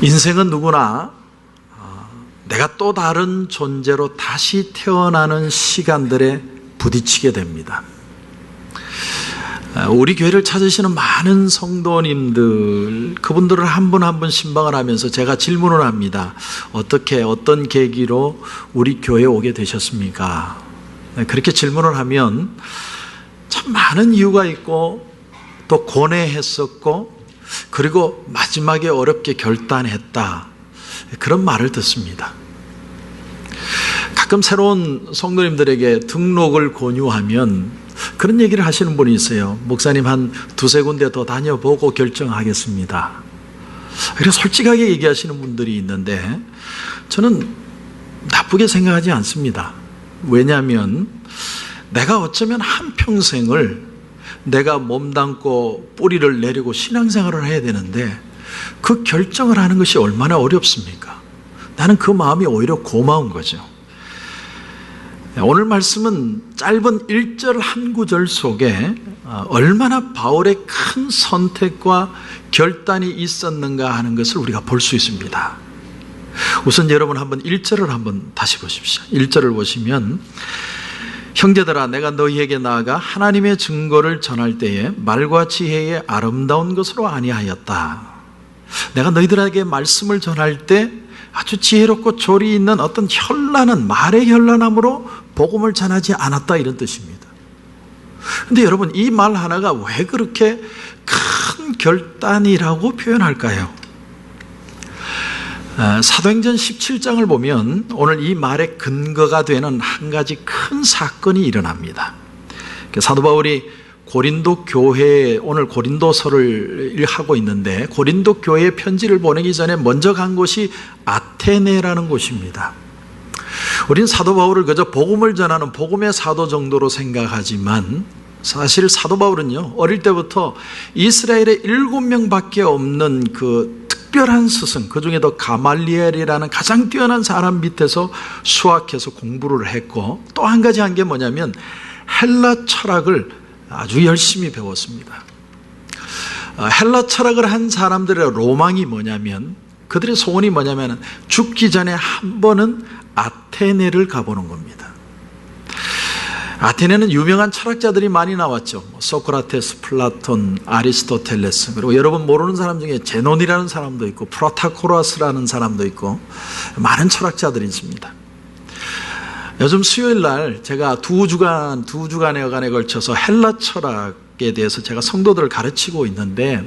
인생은 누구나 내가 또 다른 존재로 다시 태어나는 시간들에 부딪히게 됩니다. 우리 교회를 찾으시는 많은 성도님들, 그분들을 한 분 한 분 신방을 하면서 제가 질문을 합니다. 어떤 계기로 우리 교회에 오게 되셨습니까? 그렇게 질문을 하면 참 많은 이유가 있고 또 고뇌했었고 그리고 마지막에 어렵게 결단했다, 그런 말을 듣습니다. 가끔 새로운 성도님들에게 등록을 권유하면 그런 얘기를 하시는 분이 있어요. 목사님, 한 두세 군데 더 다녀보고 결정하겠습니다. 그래서 솔직하게 얘기하시는 분들이 있는데 저는 나쁘게 생각하지 않습니다. 왜냐하면 내가 어쩌면 한평생을 내가 몸담고 뿌리를 내리고 신앙생활을 해야 되는데 그 결정을 하는 것이 얼마나 어렵습니까? 나는 그 마음이 오히려 고마운 거죠. 오늘 말씀은 짧은 1절 한 구절 속에 얼마나 바울의 큰 선택과 결단이 있었는가 하는 것을 우리가 볼 수 있습니다. 우선 여러분 한번 1절을 한번 다시 보십시오. 1절을 보시면, 형제들아, 내가 너희에게 나아가 하나님의 증거를 전할 때에 말과 지혜의 아름다운 것으로 아니하였다. 내가 너희들에게 말씀을 전할 때 아주 지혜롭고 조리 있는 어떤 현란한 말의 현란함으로 복음을 전하지 않았다, 이런 뜻입니다. 그런데 여러분, 이 말 하나가 왜 그렇게 큰 결단이라고 표현할까요? 사도행전 17장을 보면 오늘 이 말의 근거가 되는 한 가지 큰 사건이 일어납니다. 사도 바울이 고린도 교회에, 오늘 고린도서를 하고 있는데 고린도 교회에 편지를 보내기 전에 먼저 간 곳이 아테네라는 곳입니다. 우린 사도 바울을 그저 복음을 전하는 복음의 사도 정도로 생각하지만 사실 사도 바울은요, 어릴 때부터 이스라엘에 7명밖에 없는 그 특별한 스승, 그 중에도 가말리엘이라는 가장 뛰어난 사람 밑에서 수학해서 공부를 했고, 또 한 가지 한 게 뭐냐면 헬라 철학을 아주 열심히 배웠습니다. 헬라 철학을 한 사람들의 로망이 뭐냐면, 그들의 소원이 뭐냐면 죽기 전에 한 번은 아테네를 가보는 겁니다. 아테네는 유명한 철학자들이 많이 나왔죠. 소크라테스, 플라톤, 아리스토텔레스, 그리고 여러분 모르는 사람 중에 제논이라는 사람도 있고 프로타코라스라는 사람도 있고 많은 철학자들이 있습니다. 요즘 수요일 날 제가 두 주간에 걸쳐서 헬라 철학에 대해서 제가 성도들을 가르치고 있는데,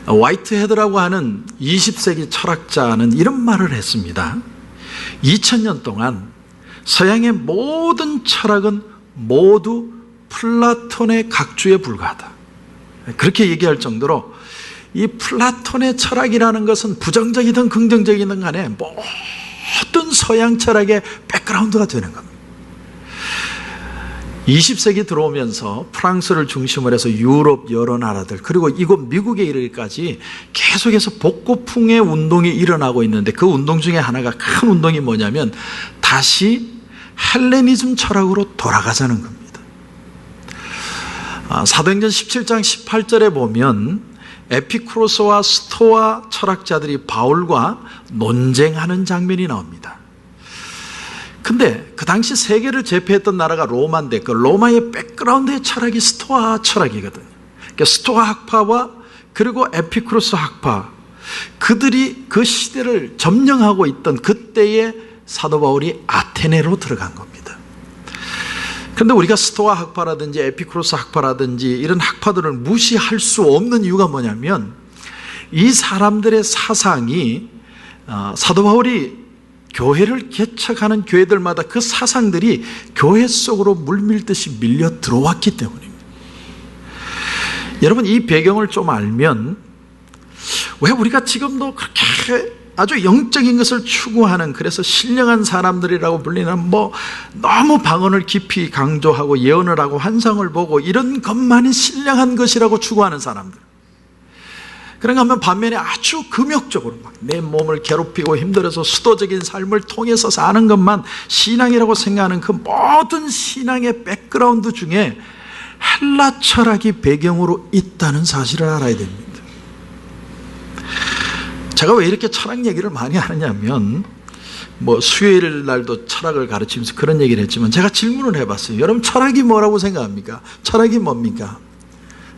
화이트헤드라고 하는 20세기 철학자는 이런 말을 했습니다. 2000년 동안 서양의 모든 철학은 모두 플라톤의 각주에 불과하다, 그렇게 얘기할 정도로 이 플라톤의 철학이라는 것은 부정적이든 긍정적이든 간에 모든 서양 철학의 백그라운드가 되는 겁니다. 20세기 들어오면서 프랑스를 중심으로 해서 유럽 여러 나라들, 그리고 이곳 미국에 이르기까지 계속해서 복고풍의 운동이 일어나고 있는데, 그 운동 중에 하나가, 큰 운동이 뭐냐면 다시 헬레니즘 철학으로 돌아가자는 겁니다. 사도행전 17장 18절에 보면 에피쿠로스와 스토아 철학자들이 바울과 논쟁하는 장면이 나옵니다. 근데 그 당시 세계를 제패했던 나라가 로마인데 그 로마의 백그라운드의 철학이 스토아 철학이거든요. 그러니까 스토아 학파와 그리고 에피쿠로스 학파, 그들이 그 시대를 점령하고 있던 그때의 사도 바울이 아테네로 들어간 겁니다. 그런데 우리가 스토아 학파라든지 에피쿠로스 학파라든지 이런 학파들을 무시할 수 없는 이유가 뭐냐면, 이 사람들의 사상이 사도 바울이 교회를 개척하는 교회들마다 그 사상들이 교회 속으로 물밀듯이 밀려 들어왔기 때문입니다. 여러분, 이 배경을 좀 알면 왜 우리가 지금도 그렇게 아주 영적인 것을 추구하는, 그래서 신령한 사람들이라고 불리는 너무 방언을 깊이 강조하고 예언을 하고 환상을 보고 이런 것만이 신령한 것이라고 추구하는 사람들, 그런가 하면 반면에 아주 금욕적으로 막 내 몸을 괴롭히고 힘들어서 수도적인 삶을 통해서 사는 것만 신앙이라고 생각하는 그 모든 신앙의 백그라운드 중에 헬라 철학이 배경으로 있다는 사실을 알아야 됩니다. 제가 왜 이렇게 철학 얘기를 많이 하느냐면 수요일 날도 철학을 가르치면서 그런 얘기를 했지만 제가 질문을 해봤어요. 여러분 철학이 뭐라고 생각합니까? 철학이 뭡니까?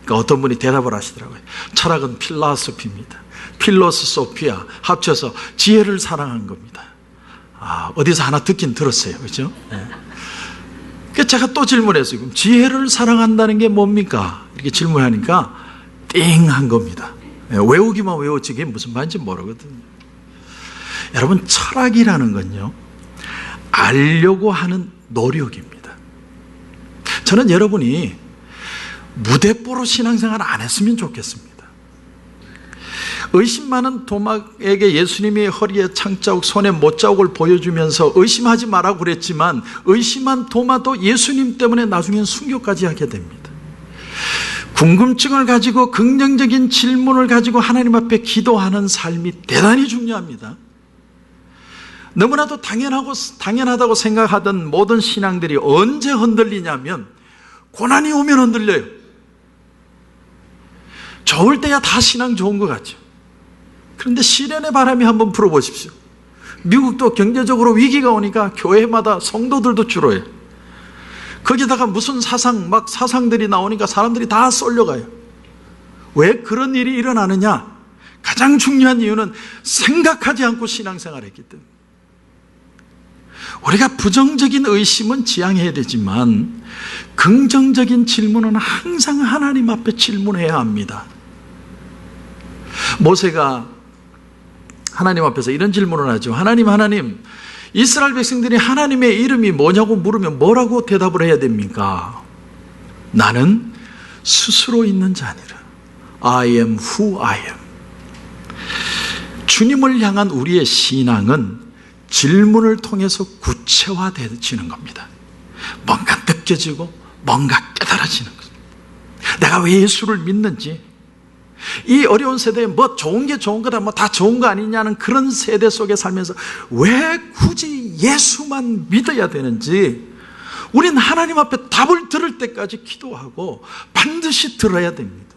그러니까 어떤 분이 대답을 하시더라고요. 철학은 필라소피입니다. 필로소피아 합쳐서 지혜를 사랑한 겁니다. 어디서 하나 듣긴 들었어요. 그렇죠? 네. 그래서 제가 또 질문했어요. 그럼 지혜를 사랑한다는 게 뭡니까? 이렇게 질문하니까 띵 한 겁니다. 네, 외우기만 외웠지 그게 무슨 말인지 모르거든요. 여러분 철학이라는 건요 알려고 하는 노력입니다. 저는 여러분이 무대뽀로 신앙생활 안 했으면 좋겠습니다. 의심 많은 도마에게 예수님이 허리에 창자국 손에 못자국을 보여주면서 의심하지 마라고 그랬지만 의심한 도마도 예수님 때문에 나중엔 순교까지 하게 됩니다. 궁금증을 가지고 긍정적인 질문을 가지고 하나님 앞에 기도하는 삶이 대단히 중요합니다. 너무나도 당연하다고 생각하던 모든 신앙들이 언제 흔들리냐면 고난이 오면 흔들려요. 좋을 때야 다 신앙 좋은 것 같죠. 그런데 시련의 바람이 한번 불어보십시오. 미국도 경제적으로 위기가 오니까 교회마다 성도들도 줄어요. 거기다가 무슨 사상들이 나오니까 사람들이 다 쏠려가요. 왜 그런 일이 일어나느냐? 가장 중요한 이유는 생각하지 않고 신앙생활을 했기 때문에. 우리가 부정적인 의심은 지양해야 되지만 긍정적인 질문은 항상 하나님 앞에 질문해야 합니다. 모세가 하나님 앞에서 이런 질문을 하죠. 하나님, 이스라엘 백성들이 하나님의 이름이 뭐냐고 물으면 뭐라고 대답을 해야 됩니까? 나는 스스로 있는 자니라. I am who I am. 주님을 향한 우리의 신앙은 질문을 통해서 구체화되어지는 겁니다. 뭔가 느껴지고 뭔가 깨달아지는 거죠. 내가 왜 예수를 믿는지, 이 어려운 세대에 뭐 좋은 게 좋은 거다, 뭐 다 좋은 거 아니냐는 그런 세대 속에 살면서 왜 굳이 예수만 믿어야 되는지 우린 하나님 앞에 답을 들을 때까지 기도하고 반드시 들어야 됩니다.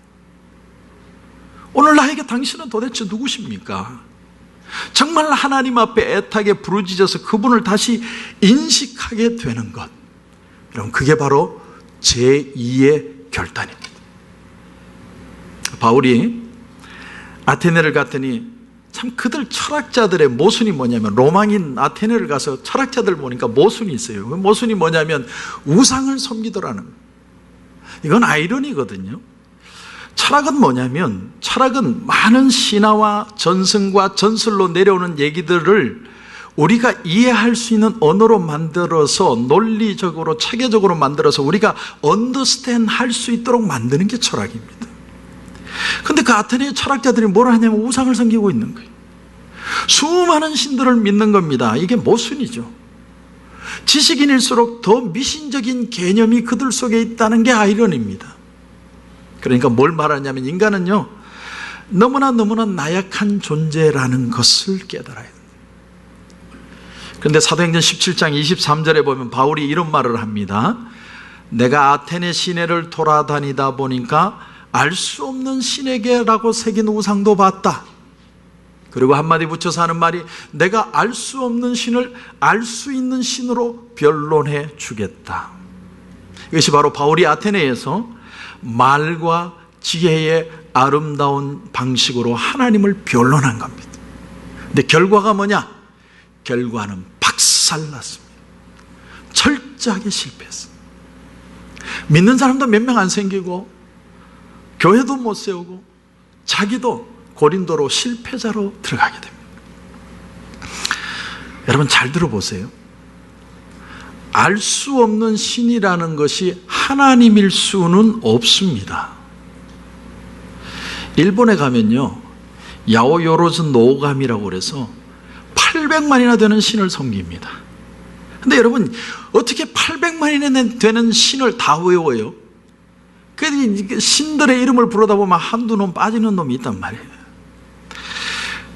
오늘 나에게 당신은 도대체 누구십니까? 정말 하나님 앞에 애타게 부르짖어서 그분을 다시 인식하게 되는 것, 여러분 그게 바로 제2의 결단입니다. 바울이 아테네를 갔더니 참 그들 철학자들의 모순이 뭐냐면, 로마인 아테네를 가서 철학자들 보니까 모순이 있어요. 그 모순이 뭐냐면 우상을 섬기더라는 거예요. 이건 아이러니거든요. 철학은 뭐냐면, 철학은 많은 신화와 전승과 전설로 내려오는 얘기들을 우리가 이해할 수 있는 언어로 만들어서 논리적으로 체계적으로 만들어서 우리가 언더스탠드 할 수 있도록 만드는 게 철학입니다. 그런데 그 아테네 철학자들이 뭐라 하냐면 우상을 섬기고 있는 거예요. 수많은 신들을 믿는 겁니다. 이게 모순이죠. 지식인일수록 더 미신적인 개념이 그들 속에 있다는 게 아이러니입니다. 그러니까 뭘 말하냐면 인간은요 너무나 나약한 존재라는 것을 깨달아야 됩니다. 그런데 사도행전 17장 23절에 보면 바울이 이런 말을 합니다. 내가 아테네 시내를 돌아다니다 보니까 알 수 없는 신에게라고 새긴 우상도 봤다. 그리고 한마디 붙여서 하는 말이, 내가 알 수 없는 신을 알 수 있는 신으로 변론해 주겠다. 이것이 바로 바울이 아테네에서 말과 지혜의 아름다운 방식으로 하나님을 변론한 겁니다. 근데 결과가 뭐냐? 결과는 박살났습니다. 철저하게 실패했습니다. 믿는 사람도 몇 명 안 생기고 교회도 못 세우고 자기도 고린도로 실패자로 들어가게 됩니다. 여러분 잘 들어보세요. 알 수 없는 신이라는 것이 하나님일 수는 없습니다. 일본에 가면요 야오요로즈 노오가미라고 그래서 800만이나 되는 신을 섬깁니다. 근데 여러분 어떻게 800만이나 되는 신을 다 외워요? 그 신들의 이름을 부르다 보면 한두 놈 빠지는 놈이 있단 말이에요.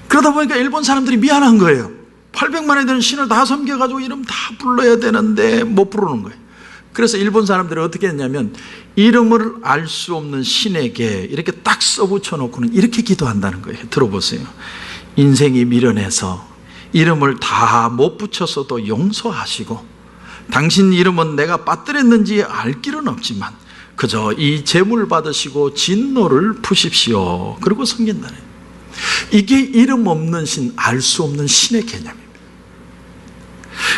그러다 보니까 일본 사람들이 미안한 거예요. 800만이 되는 신을 다 섬겨가지고 이름 다 불러야 되는데 못 부르는 거예요. 그래서 일본 사람들이 어떻게 했냐면 이름을 알 수 없는 신에게 이렇게 딱 써붙여 놓고는 이렇게 기도한다는 거예요. 들어보세요. 인생이 미련해서 이름을 다 못 붙였어도 용서하시고, 당신 이름은 내가 빠뜨렸는지 알 길은 없지만 그저 이 제물 받으시고 진노를 푸십시오. 그리고 섬긴다네. 이게 이름 없는 신, 알 수 없는 신의 개념입니다.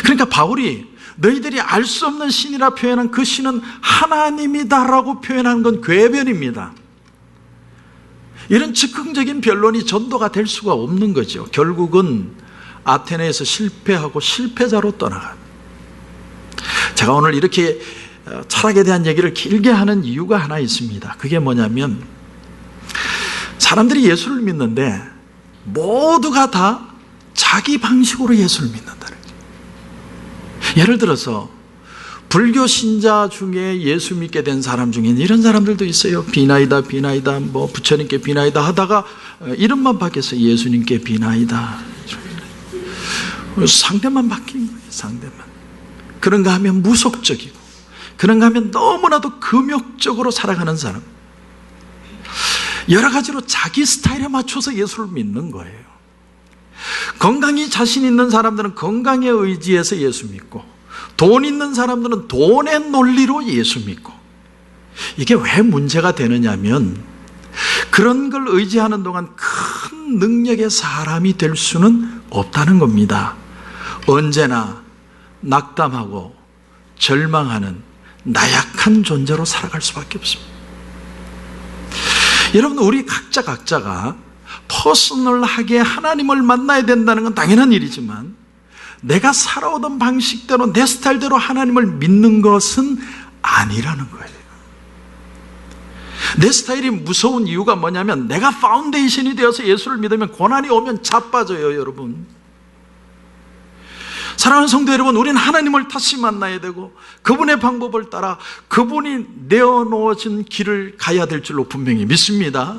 그러니까 바울이 너희들이 알 수 없는 신이라 표현한 그 신은 하나님이다라고 표현하는 건 궤변입니다. 이런 즉흥적인 변론이 전도가 될 수가 없는 거죠. 결국은 아테네에서 실패하고 실패자로 떠나간. 제가 오늘 이렇게 철학에 대한 얘기를 길게 하는 이유가 하나 있습니다. 그게 뭐냐면 사람들이 예수를 믿는데 모두가 다 자기 방식으로 예수를 믿는다는 거예요. 예를 들어서 불교 신자 중에 예수 믿게 된 사람 중에는 이런 사람들도 있어요. 비나이다 비나이다, 뭐 부처님께 비나이다 하다가 이름만 바뀌어서 예수님께 비나이다. 상대만 바뀐 거예요. 상대만. 그런가 하면 무속적이고, 그런가 하면 너무나도 금욕적으로 살아가는 사람, 여러 가지로 자기 스타일에 맞춰서 예수를 믿는 거예요. 건강이 자신 있는 사람들은 건강에 의지해서 예수 믿고, 돈 있는 사람들은 돈의 논리로 예수 믿고. 이게 왜 문제가 되느냐면 그런 걸 의지하는 동안 큰 능력의 사람이 될 수는 없다는 겁니다. 언제나 낙담하고 절망하는 나약한 존재로 살아갈 수밖에 없습니다. 여러분, 우리 각자가 퍼스널하게 하나님을 만나야 된다는 건 당연한 일이지만 내가 살아오던 방식대로 내 스타일대로 하나님을 믿는 것은 아니라는 거예요. 내 스타일이 무서운 이유가 뭐냐면 내가 파운데이션이 되어서 예수를 믿으면 고난이 오면 자빠져요. 여러분, 사랑하는 성도 여러분, 우리는 하나님을 다시 만나야 되고 그분의 방법을 따라 그분이 내어놓아진 길을 가야 될 줄로 분명히 믿습니다.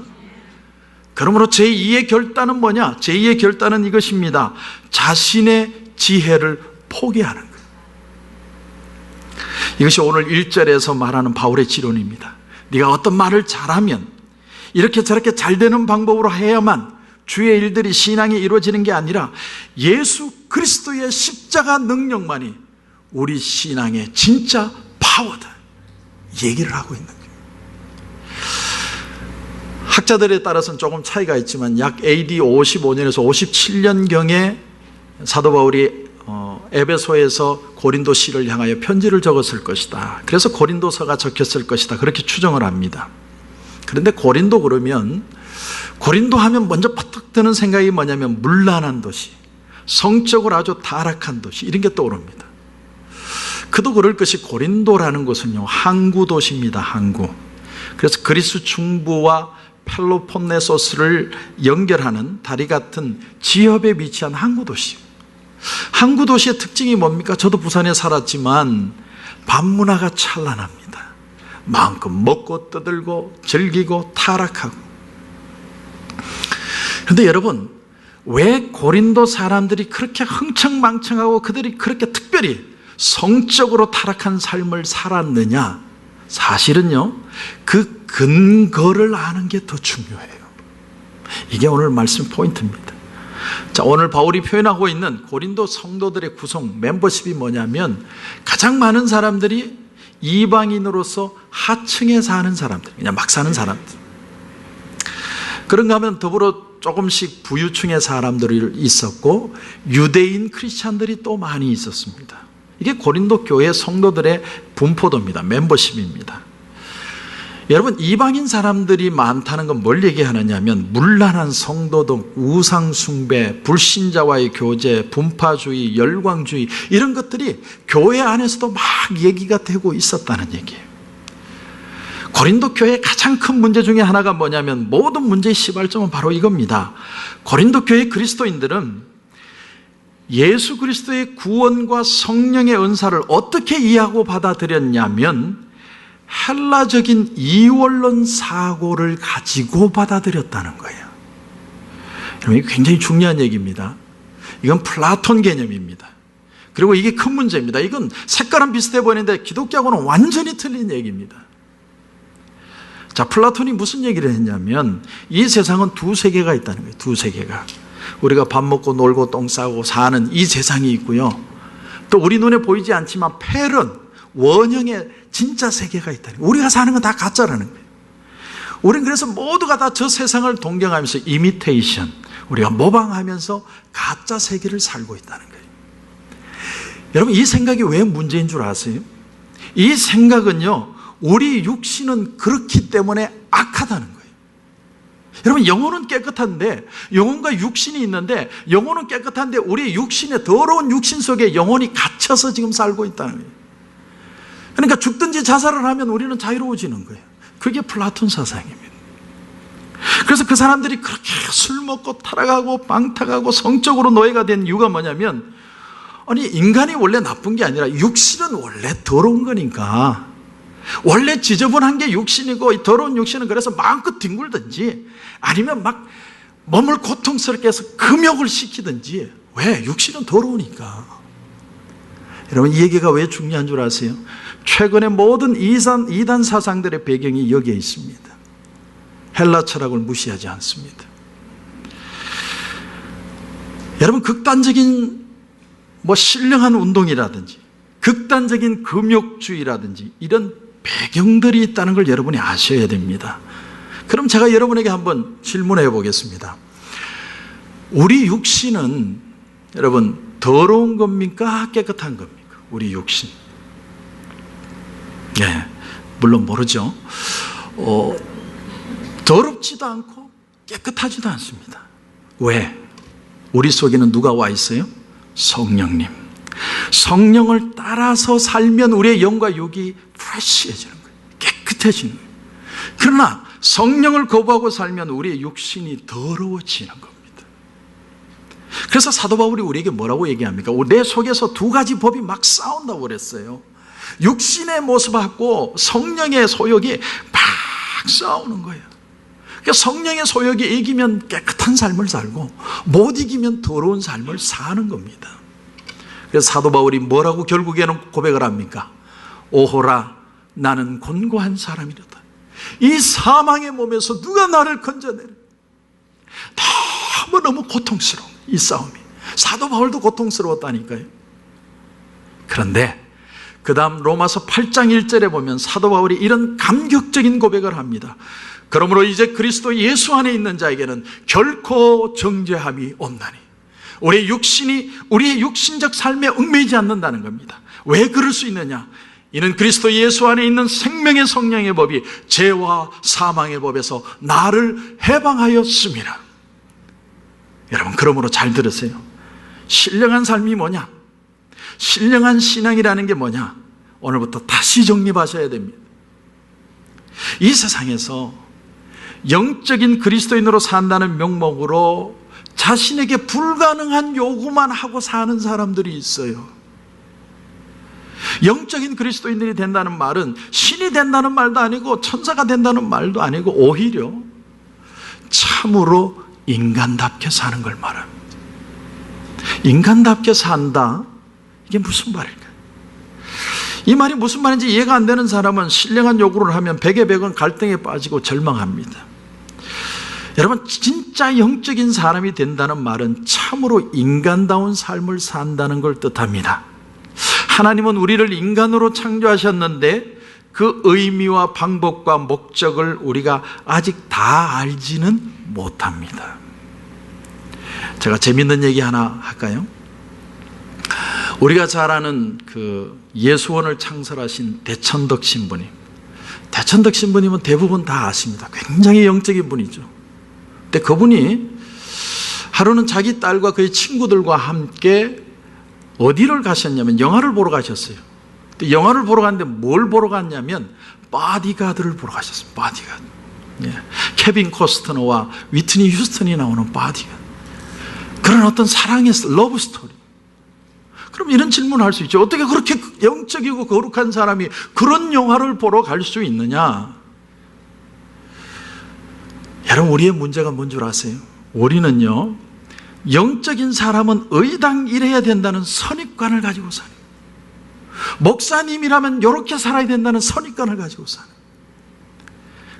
그러므로 제2의 결단은 뭐냐? 제2의 결단은 이것입니다. 자신의 지혜를 포기하는 거예요. 이것이 오늘 1절에서 말하는 바울의 지론입니다. 네가 어떤 말을 잘하면 이렇게 저렇게 잘 되는 방법으로 해야만 주의 일들이 신앙이 이루어지는 게 아니라 예수 그리스도의 십자가 능력만이 우리 신앙의 진짜 파워다, 얘기를 하고 있는 거예요. 학자들에 따라서는 조금 차이가 있지만 약 AD 55년에서 57년경에 사도 바울이 에베소에서 고린도시를 향하여 편지를 적었을 것이다. 그래서 고린도서가 적혔을 것이다. 그렇게 추정을 합니다. 그런데 고린도 그러면, 고린도 하면 먼저 퍼뜩 드는 생각이 뭐냐면 문란한 도시, 성적으로 아주 타락한 도시, 이런 게 떠오릅니다. 그도 그럴 것이 고린도라는 곳은요, 항구 도시입니다. 항구. 그래서 그리스 중부와 펠로폰네소스를 연결하는 다리 같은 지협에 위치한 항구 도시. 항구 도시의 특징이 뭡니까? 저도 부산에 살았지만 밤문화가 찬란합니다. 마음껏 먹고 떠들고 즐기고 타락하고. 그런데 여러분, 왜 고린도 사람들이 그렇게 흥청망청하고 그들이 그렇게 특별히 성적으로 타락한 삶을 살았느냐? 사실은요, 그 근거를 아는 게 더 중요해요. 이게 오늘 말씀 포인트입니다. 자, 오늘 바울이 표현하고 있는 고린도 성도들의 구성, 멤버십이 뭐냐면 가장 많은 사람들이 이방인으로서 하층에 사는 사람들, 그냥 막 사는 사람들. 그런가 하면 더불어 조금씩 부유층의 사람들이 있었고 유대인 크리스찬들이 또 많이 있었습니다. 이게 고린도 교회 성도들의 분포도입니다. 멤버십입니다. 여러분, 이방인 사람들이 많다는 건 뭘 얘기하느냐면 문란한 성도덕, 우상숭배, 불신자와의 교제, 분파주의, 열광주의, 이런 것들이 교회 안에서도 막 얘기가 되고 있었다는 얘기예요. 고린도 교회의 가장 큰 문제 중에 하나가 뭐냐면 모든 문제의 시발점은 바로 이겁니다. 고린도 교회 그리스도인들은 예수 그리스도의 구원과 성령의 은사를 어떻게 이해하고 받아들였냐면 헬라적인 이원론 사고를 가지고 받아들였다는 거예요. 여러분, 이게 굉장히 중요한 얘기입니다. 이건 플라톤 개념입니다. 그리고 이게 큰 문제입니다. 이건 색깔은 비슷해 보이는데 기독교하고는 완전히 틀린 얘기입니다. 자, 플라톤이 무슨 얘기를 했냐면 이 세상은 두 세계가 있다는 거예요. 두 세계가. 우리가 밥 먹고 놀고 똥 싸고 사는 이 세상이 있고요. 또 우리 눈에 보이지 않지만 펠은 원형의 진짜 세계가 있다는 거예요. 우리가 사는 건 다 가짜라는 거예요. 우리는 그래서 모두가 다 저 세상을 동경하면서 이미테이션, 우리가 모방하면서 가짜 세계를 살고 있다는 거예요. 여러분, 이 생각이 왜 문제인 줄 아세요? 이 생각은요, 우리 육신은 그렇기 때문에 악하다는 거예요. 여러분, 영혼은 깨끗한데, 영혼과 육신이 있는데, 영혼은 깨끗한데 우리 육신의 더러운 육신 속에 영혼이 갇혀서 지금 살고 있다는 거예요. 그러니까 죽든지 자살을 하면 우리는 자유로워지는 거예요. 그게 플라톤 사상입니다. 그래서 그 사람들이 그렇게 술 먹고 타락하고 빵 타가고 성적으로 노예가 된 이유가 뭐냐면, 아니, 인간이 원래 나쁜 게 아니라 육신은 원래 더러운 거니까, 원래 지저분한 게 육신이고 이 더러운 육신은 그래서 마음껏 뒹굴든지 아니면 막 몸을 고통스럽게 해서 금욕을 시키든지. 왜? 육신은 더러우니까. 여러분, 이 얘기가 왜 중요한 줄 아세요? 최근에 모든 이단 사상들의 배경이 여기에 있습니다. 헬라 철학을 무시하지 않습니다. 여러분, 극단적인 신령한 운동이라든지 극단적인 금욕주의라든지 이런 배경들이 있다는 걸 여러분이 아셔야 됩니다. 그럼 제가 여러분에게 한번 질문해 보겠습니다. 우리 육신은 여러분 더러운 겁니까? 깨끗한 겁니까? 우리 육신. 네, 물론 모르죠. 더럽지도 않고 깨끗하지도 않습니다. 왜? 우리 속에는 누가 와 있어요? 성령님. 성령을 따라서 살면 우리의 영과 육이 프레시해지는 거예요. 깨끗해지는 거예요. 그러나 성령을 거부하고 살면 우리의 육신이 더러워지는 겁니다. 그래서 사도 바울이 우리에게 뭐라고 얘기합니까? 내 속에서 두 가지 법이 막 싸운다고 그랬어요. 육신의 모습하고 성령의 소욕이 막 싸우는 거예요. 그러니까 성령의 소욕이 이기면 깨끗한 삶을 살고 못 이기면 더러운 삶을 사는 겁니다. 그래서 사도 바울이 뭐라고 결국에는 고백을 합니까? 오호라, 나는 곤고한 사람이로다. 이 사망의 몸에서 누가 나를 건져내려? 너무너무 고통스러운 이 싸움이. 사도 바울도 고통스러웠다니까요. 그런데 그 다음 로마서 8장 1절에 보면 사도 바울이 이런 감격적인 고백을 합니다. 그러므로 이제 그리스도 예수 안에 있는 자에게는 결코 정죄함이 없나니. 우리의 육신이 우리의 육신적 삶에 얽매이지 않는다는 겁니다. 왜 그럴 수 있느냐? 이는 그리스도 예수 안에 있는 생명의 성령의 법이 죄와 사망의 법에서 나를 해방하였습니다. 여러분, 그러므로 잘 들으세요. 신령한 삶이 뭐냐? 신령한 신앙이라는 게 뭐냐? 오늘부터 다시 정립하셔야 됩니다. 이 세상에서 영적인 그리스도인으로 산다는 명목으로 자신에게 불가능한 요구만 하고 사는 사람들이 있어요. 영적인 그리스도인들이 된다는 말은 신이 된다는 말도 아니고 천사가 된다는 말도 아니고 오히려 참으로 인간답게 사는 걸 말합니다. 인간답게 산다? 이게 무슨 말일까요? 이 말이 무슨 말인지 이해가 안 되는 사람은 신령한 요구를 하면 백의 백은 갈등에 빠지고 절망합니다. 여러분, 진짜 영적인 사람이 된다는 말은 참으로 인간다운 삶을 산다는 걸 뜻합니다. 하나님은 우리를 인간으로 창조하셨는데 그 의미와 방법과 목적을 우리가 아직 다 알지는 못합니다. 제가 재밌는 얘기 하나 할까요? 우리가 잘 아는 그 예수원을 창설하신 대천덕 신부님. 대천덕 신부님은 대부분 다 아십니다. 굉장히 영적인 분이죠. 근데 그분이 하루는 자기 딸과 그의 친구들과 함께 어디를 가셨냐면 영화를 보러 가셨어요. 근데 영화를 보러 갔는데 뭘 보러 갔냐면 바디가드를 보러 가셨어요. 바디가드. 예. 케빈 코스트너와 위트니 휴스턴이 나오는 바디가드. 그런 어떤 사랑의 러브 스토리. 그럼 이런 질문을 할 수 있죠. 어떻게 그렇게 영적이고 거룩한 사람이 그런 영화를 보러 갈 수 있느냐? 여러분, 우리의 문제가 뭔 줄 아세요? 우리는요, 영적인 사람은 의당 이래야 된다는 선입관을 가지고 사는 거예요. 목사님이라면 이렇게 살아야 된다는 선입관을 가지고 사는 거예요.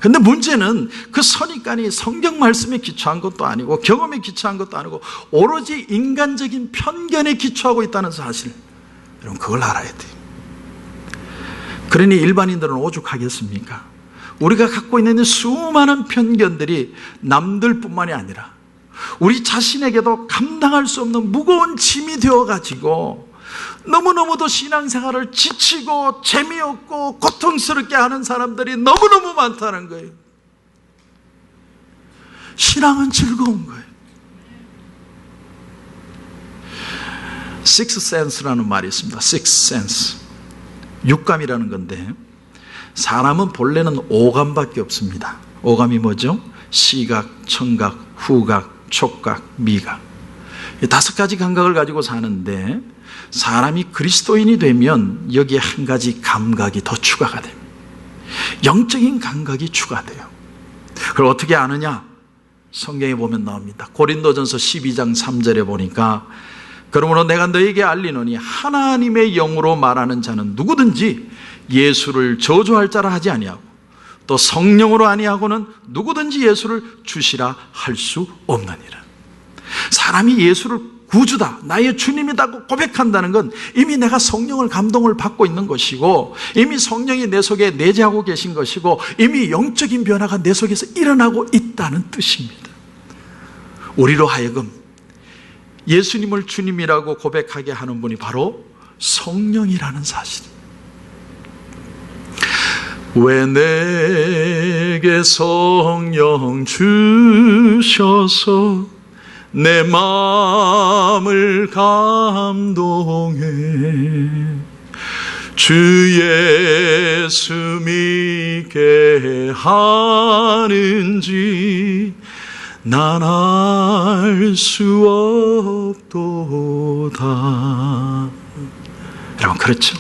그런데 문제는 그 선입관이 성경 말씀에 기초한 것도 아니고 경험에 기초한 것도 아니고 오로지 인간적인 편견에 기초하고 있다는 사실, 여러분 그걸 알아야 돼요. 그러니 일반인들은 오죽하겠습니까? 우리가 갖고 있는 수많은 편견들이 남들뿐만이 아니라 우리 자신에게도 감당할 수 없는 무거운 짐이 되어가지고 너무너무도 신앙생활을 지치고 재미없고 고통스럽게 하는 사람들이 너무너무 많다는 거예요. 신앙은 즐거운 거예요. Sixth sense라는 말이 있습니다. Sixth sense, 육감이라는 건데, 사람은 본래는 오감밖에 없습니다. 오감이 뭐죠? 시각, 청각, 후각, 촉각, 미각, 이 5가지 감각을 가지고 사는데, 사람이 그리스도인이 되면 여기에 한 가지 감각이 더 추가가 됩니다. 영적인 감각이 추가돼요. 그걸 어떻게 아느냐? 성경에 보면 나옵니다. 고린도전서 12장 3절에 보니까, 그러므로 내가 너에게 알리노니 하나님의 영으로 말하는 자는 누구든지 예수를 저주할 자라 하지 아니하고 또 성령으로 아니하고는 누구든지 예수를 주시라 할 수 없느니라. 사람이 예수를 구주다, 나의 주님이라고 고백한다는 건 이미 내가 성령을 감동을 받고 있는 것이고, 이미 성령이 내 속에 내재하고 계신 것이고, 이미 영적인 변화가 내 속에서 일어나고 있다는 뜻입니다. 우리로 하여금 예수님을 주님이라고 고백하게 하는 분이 바로 성령이라는 사실입니다. 왜 내게 성령 주셔서 내 마음을 감동해 주 예수 믿게 하는지 난 알 수 없도다. 여러분, 그렇죠?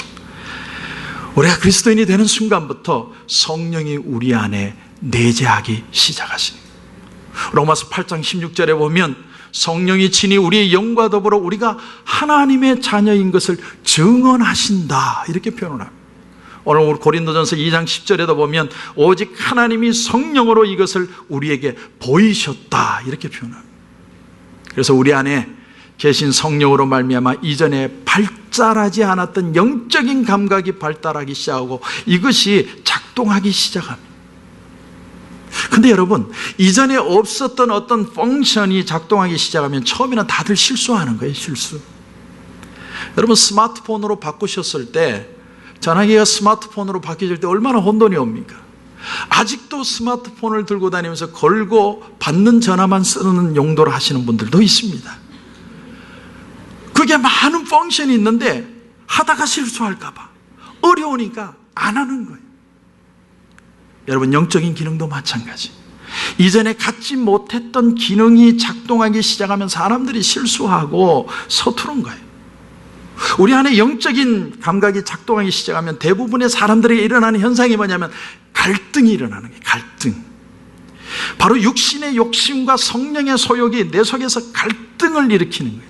우리가 그리스도인이 되는 순간부터 성령이 우리 안에 내재하기 시작하십니다. 로마서 8장 16절에 보면 성령이 친히 우리의 영과 더불어 우리가 하나님의 자녀인 것을 증언하신다, 이렇게 표현을 합니다. 오늘 우리 고린도전서 2장 10절에도 보면 오직 하나님이 성령으로 이것을 우리에게 보이셨다, 이렇게 표현합니다. 그래서 우리 안에 계신 성령으로 말미암아 이전에 발달하지 않았던 영적인 감각이 발달하기 시작하고 이것이 작동하기 시작합니다. 근데 여러분, 이전에 없었던 어떤 펑션이 작동하기 시작하면 처음에는 다들 실수하는 거예요. 실수. 여러분, 스마트폰으로 바꾸셨을 때, 전화기가 스마트폰으로 바뀌어질 때 얼마나 혼돈이 옵니까? 아직도 스마트폰을 들고 다니면서 걸고 받는 전화만 쓰는 용도로 하시는 분들도 있습니다. 그게 많은 펑션이 있는데 하다가 실수할까 봐 어려우니까 안 하는 거예요. 여러분, 영적인 기능도 마찬가지. 이전에 갖지 못했던 기능이 작동하기 시작하면 사람들이 실수하고 서투른 거예요. 우리 안에 영적인 감각이 작동하기 시작하면 대부분의 사람들에게 일어나는 현상이 뭐냐면 갈등이 일어나는 거예요. 갈등. 바로 육신의 욕심과 성령의 소욕이 내 속에서 갈등을 일으키는 거예요.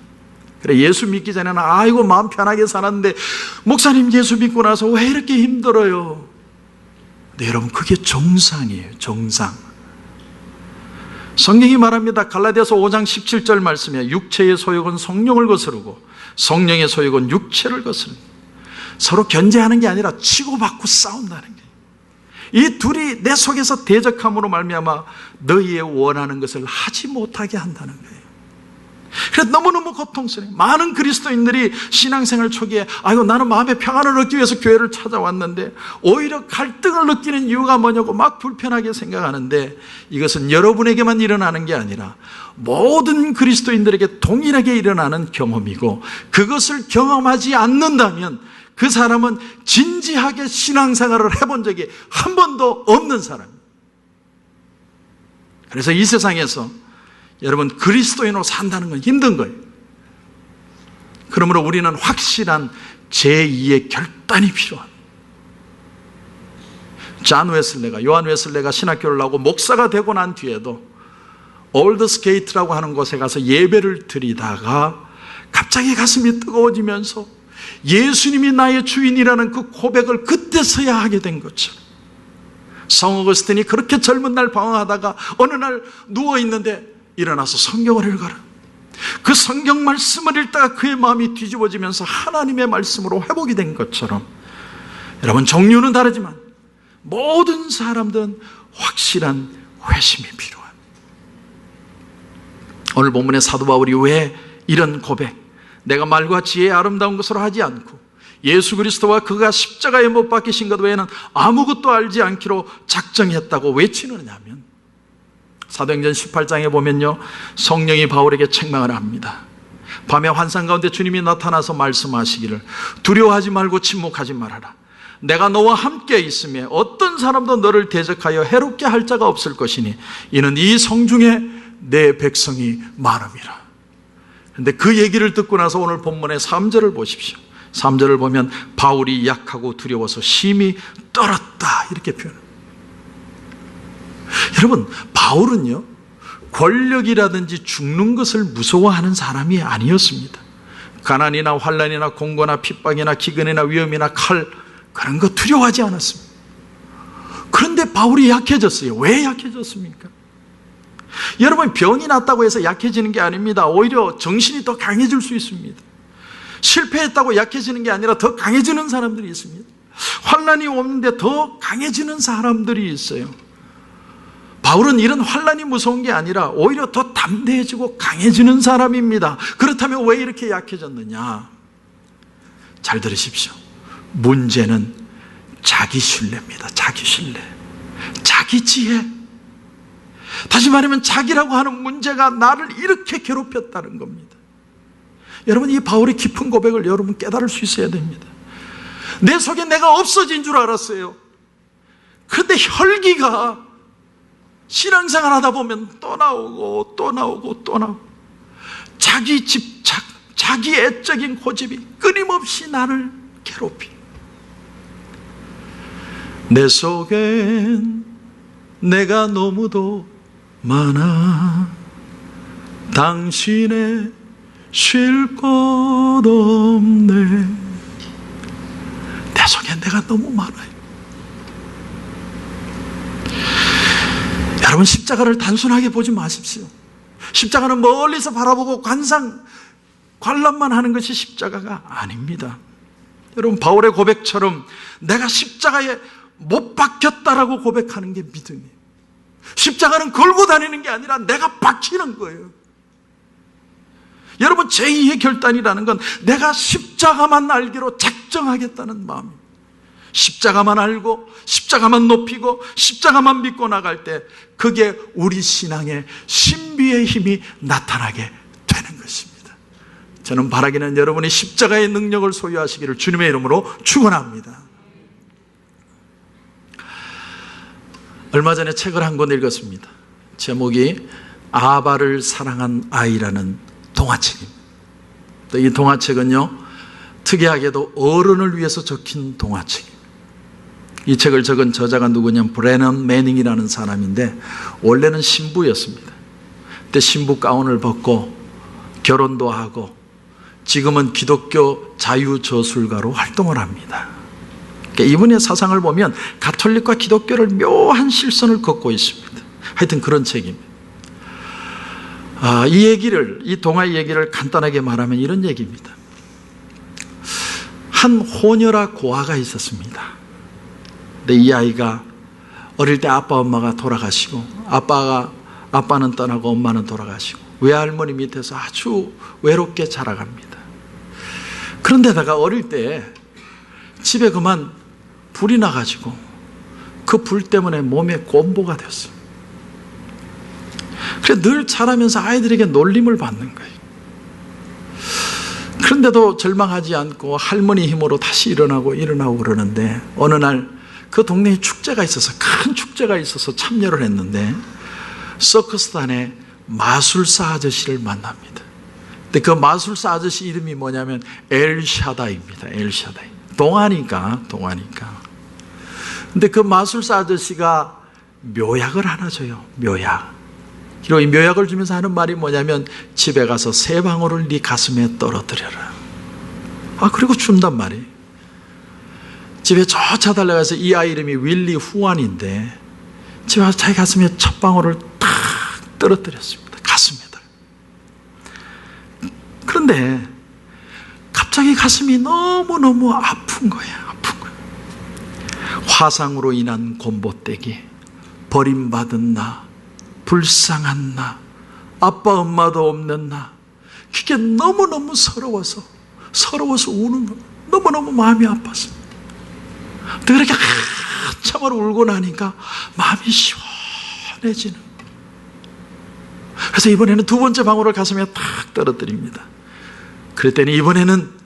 그래, 예수 믿기 전에는 아이고 마음 편하게 살았는데 목사님 예수 믿고 나서 왜 이렇게 힘들어요? 네, 여러분, 그게 정상이에요. 정상. 성경이 말합니다. 갈라디아서 5장 17절 말씀이에요. 육체의 소욕은 성령을 거스르고 성령의 소욕은 육체를 거스릅니다. 서로 견제하는 게 아니라 치고받고 싸운다는 거예요. 이 둘이 내 속에서 대적함으로 말미암아 너희의 원하는 것을 하지 못하게 한다는 거예요. 그래서 너무너무 고통스러워요. 많은 그리스도인들이 신앙생활 초기에 아이고 나는 마음의 평안을 얻기 위해서 교회를 찾아왔는데 오히려 갈등을 느끼는 이유가 뭐냐고 막 불편하게 생각하는데, 이것은 여러분에게만 일어나는 게 아니라 모든 그리스도인들에게 동일하게 일어나는 경험이고, 그것을 경험하지 않는다면 그 사람은 진지하게 신앙생활을 해본 적이 한 번도 없는 사람입니다. 그래서 이 세상에서 여러분, 그리스도인으로 산다는 건 힘든 거예요. 그러므로 우리는 확실한 제2의 결단이 필요합니다. 요한 웨슬레가 신학교를 나오고 목사가 되고 난 뒤에도 올드스게이트라고 하는 곳에 가서 예배를 드리다가 갑자기 가슴이 뜨거워지면서 예수님이 나의 주인이라는 그 고백을 그때서야 하게 된 것처럼, 성 어거스틴이 그렇게 젊은 날 방황하다가 어느 날 누워있는데 일어나서 성경을 읽어라. 그 성경 말씀을 읽다가 그의 마음이 뒤집어지면서 하나님의 말씀으로 회복이 된 것처럼, 여러분, 종류는 다르지만 모든 사람들은 확실한 회심이 필요합니다. 오늘 본문의 사도 바울이 왜 이런 고백, 내가 말과 지혜의 아름다운 것으로 하지 않고 예수 그리스도와 그가 십자가에 못 박히신 것 외에는 아무것도 알지 않기로 작정했다고 외치느냐 하면, 사도행전 18장에 보면요, 성령이 바울에게 책망을 합니다. 밤에 환상 가운데 주님이 나타나서 말씀하시기를 두려워하지 말고 침묵하지 말아라. 내가 너와 함께 있으며 어떤 사람도 너를 대적하여 해롭게 할 자가 없을 것이니 이는 이 성중에 내 백성이 많음이라. 그런데 그 얘기를 듣고 나서 오늘 본문의 3절을 보십시오. 3절을 보면 바울이 약하고 두려워서 심히 떨었다, 이렇게 표현합니다. 여러분, 바울은요, 권력이라든지 죽는 것을 무서워하는 사람이 아니었습니다. 가난이나 환난이나 공고나 핍박이나 기근이나 위험이나 칼, 그런 거 두려워하지 않았습니다. 그런데 바울이 약해졌어요. 왜 약해졌습니까? 여러분, 병이 났다고 해서 약해지는 게 아닙니다. 오히려 정신이 더 강해질 수 있습니다. 실패했다고 약해지는 게 아니라 더 강해지는 사람들이 있습니다. 환난이 오는데 더 강해지는 사람들이 있어요. 바울은 이런 환난이 무서운 게 아니라 오히려 더 담대해지고 강해지는 사람입니다. 그렇다면 왜 이렇게 약해졌느냐? 잘 들으십시오. 문제는 자기 신뢰입니다. 자기 신뢰, 자기 지혜. 다시 말하면 자기라고 하는 문제가 나를 이렇게 괴롭혔다는 겁니다. 여러분, 이 바울의 깊은 고백을 여러분 깨달을 수 있어야 됩니다. 내 속에 내가 없어진 줄 알았어요. 그런데 혈기가 신앙생활 하다 보면 또 나오고 또 나오고 또 나오고, 자기 집착, 자기 애적인 고집이 끊임없이 나를 괴롭히. 내 속엔 내가 너무도 많아 당신의 쉴 곳 없네. 내 속엔 내가 너무 많아요. 여러분, 십자가를 단순하게 보지 마십시오. 십자가는 멀리서 바라보고 관람만 하는 것이 십자가가 아닙니다. 여러분, 바울의 고백처럼 내가 십자가에 못 박혔다라고 고백하는 게 믿음이에요. 십자가는 걸고 다니는 게 아니라 내가 박히는 거예요. 여러분, 제2의 결단이라는 건 내가 십자가만 알기로 작정하겠다는 마음입니다. 십자가만 알고 십자가만 높이고 십자가만 믿고 나갈 때 그게 우리 신앙의 신비의 힘이 나타나게 되는 것입니다. 저는 바라기는 여러분이 십자가의 능력을 소유하시기를 주님의 이름으로 축원합니다. 얼마 전에 책을 한 권 읽었습니다. 제목이 아바를 사랑한 아이라는 동화책입니다. 이 동화책은요, 특이하게도 어른을 위해서 적힌 동화책입니다. 이 책을 적은 저자가 누구냐면 브래넌 매닝이라는 사람인데, 원래는 신부였습니다. 그때 신부 가운을 벗고 결혼도 하고 지금은 기독교 자유저술가로 활동을 합니다. 이분의 사상을 보면 가톨릭과 기독교를 묘한 실선을 걷고 있습니다. 하여튼 그런 책입니다. 이 동화의 얘기를 간단하게 말하면 이런 얘기입니다. 한 호녀라 고아가 있었습니다. 근데 이 아이가 어릴 때 아빠 엄마가 돌아가시고, 아빠는 떠나고 엄마는 돌아가시고 외할머니 밑에서 아주 외롭게 자라갑니다. 그런데다가 어릴 때 집에 그만 불이 나가지고 그 불 때문에 몸에 곰보가 됐어요. 그래서 늘 자라면서 아이들에게 놀림을 받는 거예요. 그런데도 절망하지 않고 할머니 힘으로 다시 일어나고 그러는데, 어느 날 그 동네에 축제가 있어서, 큰 축제가 있어서 참여를 했는데 서커스단에 마술사 아저씨를 만납니다. 근데 그 마술사 아저씨 이름이 뭐냐면 엘샤다입니다. 엘샤다이. 동화니까. 근데 그 마술사 아저씨가 묘약을 하나 줘요. 묘약. 그리고 이 묘약을 주면서 하는 말이 뭐냐면 집에 가서 새 방울을 네 가슴에 떨어뜨려라. 그리고 준단 말이에요. 집에 쫓아 달려가서 이 아이 이름이 윌리 후안인데 집에 가서 자기 가슴에 첫 방울을 탁 떨어뜨렸습니다. 가슴에다. 그런데 갑자기 가슴이 너무너무 아픈 거예요. 아픈 거예요. 화상으로 인한 곰보떼기, 버림받은 나, 불쌍한 나, 아빠 엄마도 없는 나, 그게 너무너무 서러워서 우는 거예요. 너무너무 마음이 아팠습니다. 그렇게 한참을 울고 나니까 마음이 시원해지는 거예요. 그래서 이번에는 두 번째 방울을 가슴에 탁 떨어뜨립니다. 그랬더니 이번에는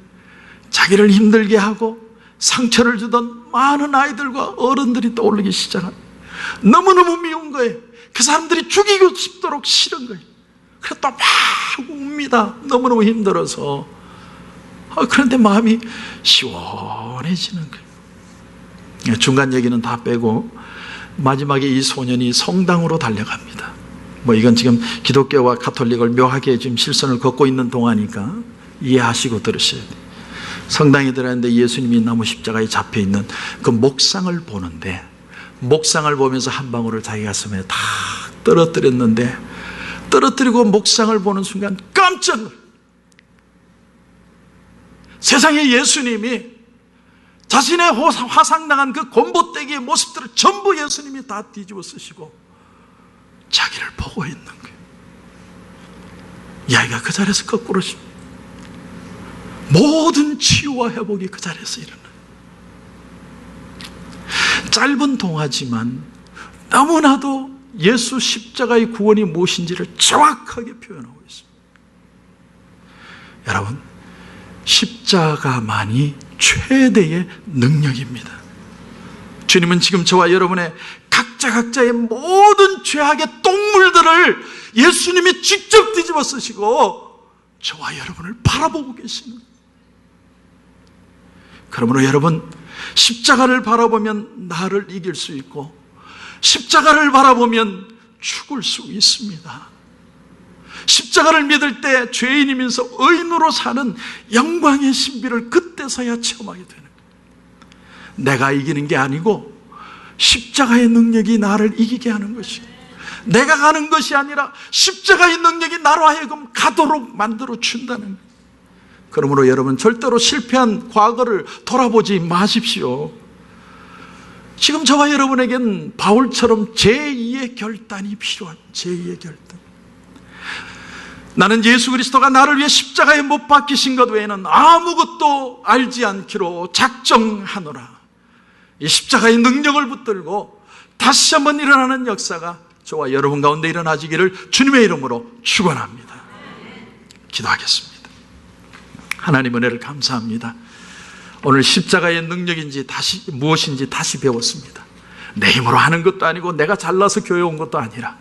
자기를 힘들게 하고 상처를 주던 많은 아이들과 어른들이 떠오르기 시작합니다. 너무너무 미운 거예요. 그 사람들이 죽이고 싶도록 싫은 거예요. 그래서 또 막 웁니다. 너무너무 힘들어서. 그런데 마음이 시원해지는 거예요. 중간 얘기는 다 빼고 마지막에 이 소년이 성당으로 달려갑니다. 이건 지금 기독교와 가톨릭을 묘하게 지금 실선을 걷고 있는 동안이니까 이해하시고 들으셔야 돼요. 성당에 들어갔는데 예수님이 나무 십자가에 잡혀 있는 그 목상을 보는데, 목상을 보면서 한 방울을 자기 가슴에 다 떨어뜨렸는데, 떨어뜨리고 목상을 보는 순간 깜짝 놀랐어요. 세상에 예수님이 자신의 화상당한 그 곰보떼기의 모습들을 전부 예수님이 다 뒤집어 쓰시고 자기를 보고 있는 거예요. 이 아이가 그 자리에서 거꾸로 모든 치유와 회복이 그 자리에서 일어나요. 짧은 동화지만 너무나도 예수 십자가의 구원이 무엇인지를 정확하게 표현하고 있습니다. 여러분, 십자가만이 최대의 능력입니다. 주님은 지금 저와 여러분의 각자의 모든 죄악의 똥물들을 예수님이 직접 뒤집어 쓰시고 저와 여러분을 바라보고 계시는 거예요. 그러므로 여러분, 십자가를 바라보면 나를 이길 수 있고 십자가를 바라보면 죽을 수 있습니다. 십자가를 믿을 때 죄인이면서 의인으로 사는 영광의 신비를 그때서야 체험하게 되는 거예요. 내가 이기는 게 아니고 십자가의 능력이 나를 이기게 하는 것이에요. 내가 가는 것이 아니라 십자가의 능력이 나로 하여금 가도록 만들어 준다는 거예요. 그러므로 여러분, 절대로 실패한 과거를 돌아보지 마십시오. 지금 저와 여러분에겐 바울처럼 제2의 결단이 필요한 제2의 결단. 나는 예수 그리스도가 나를 위해 십자가에 못 박히신 것 외에는 아무것도 알지 않기로 작정하노라. 이 십자가의 능력을 붙들고 다시 한번 일어나는 역사가 저와 여러분 가운데 일어나지기를 주님의 이름으로 축원합니다. 기도하겠습니다. 하나님 은혜를 감사합니다. 오늘 십자가의 능력인지 무엇인지 다시 배웠습니다. 내 힘으로 하는 것도 아니고 내가 잘나서 교회 온 것도 아니라